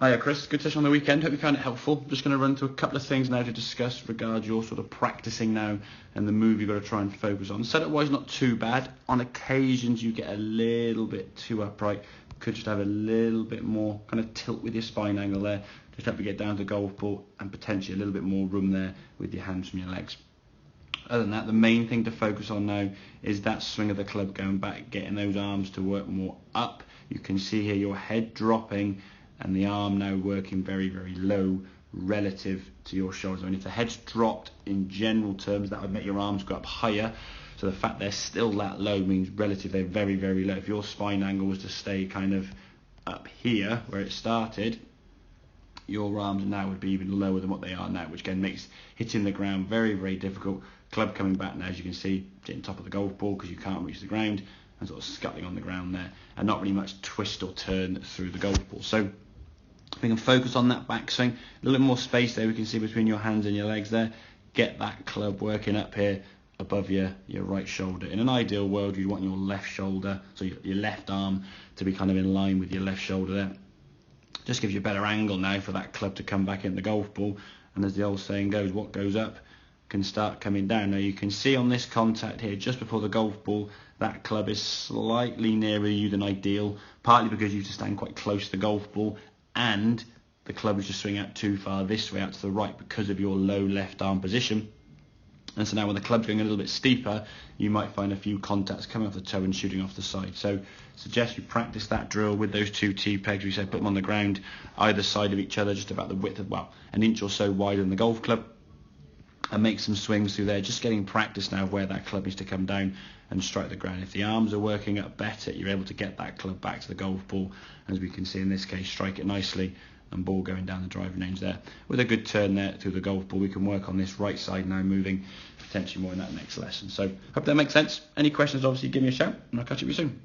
Hiya Chris, good session on the weekend, hope you found it helpful. Just going to run through a couple of things now to discuss regarding your sort of practicing now and the move you've got to try and focus on. Setup wise not too bad, on occasions you get a little bit too upright, could just have a little bit more kind of tilt with your spine angle there, just help you get down to the golf ball and potentially a little bit more room there with your hands from your legs. Other than that, the main thing to focus on now is that swing of the club going back, getting those arms to work more up. You can see here your head dropping and the arm now working very, very low relative to your shoulders. I mean, if the head's dropped in general terms, that would make your arms go up higher. So the fact they're still that low means relative they're very, very low. If your spine angle was to stay kind of up here where it started, your arms now would be even lower than what they are now, which again makes hitting the ground very, very difficult. Club coming back now, as you can see, hitting top of the golf ball because you can't reach the ground and sort of scuttling on the ground there, and not really much twist or turn through the golf ball. So we can focus on that backswing, a little bit more space there we can see between your hands and your legs there. Get that club working up here above your right shoulder. In an ideal world, you'd want your left shoulder, so your left arm to be kind of in line with your left shoulder there. Just gives you a better angle now for that club to come back in the golf ball, and as the old saying goes, what goes up can start coming down. Now you can see on this contact here, just before the golf ball, that club is slightly nearer you than ideal, partly because you have to stand quite close to the golf ball, and the club is just swinging out too far this way out to the right because of your low left arm position. And so now when the club's going a little bit steeper, you might find a few contacts coming off the toe and shooting off the side. So suggest you practice that drill with those two T-pegs. We said put them on the ground either side of each other, just about the width of, well, an inch or so wider than the golf club, and make some swings through there, just getting practice now of where that club needs to come down and strike the ground. If the arms are working up better, you're able to get that club back to the golf ball, as we can see in this case, strike it nicely and ball going down the driving range there. With a good turn there through the golf ball, we can work on this right side now, moving potentially more in that next lesson. So hope that makes sense. Any questions, obviously give me a shout and I'll catch up with you soon.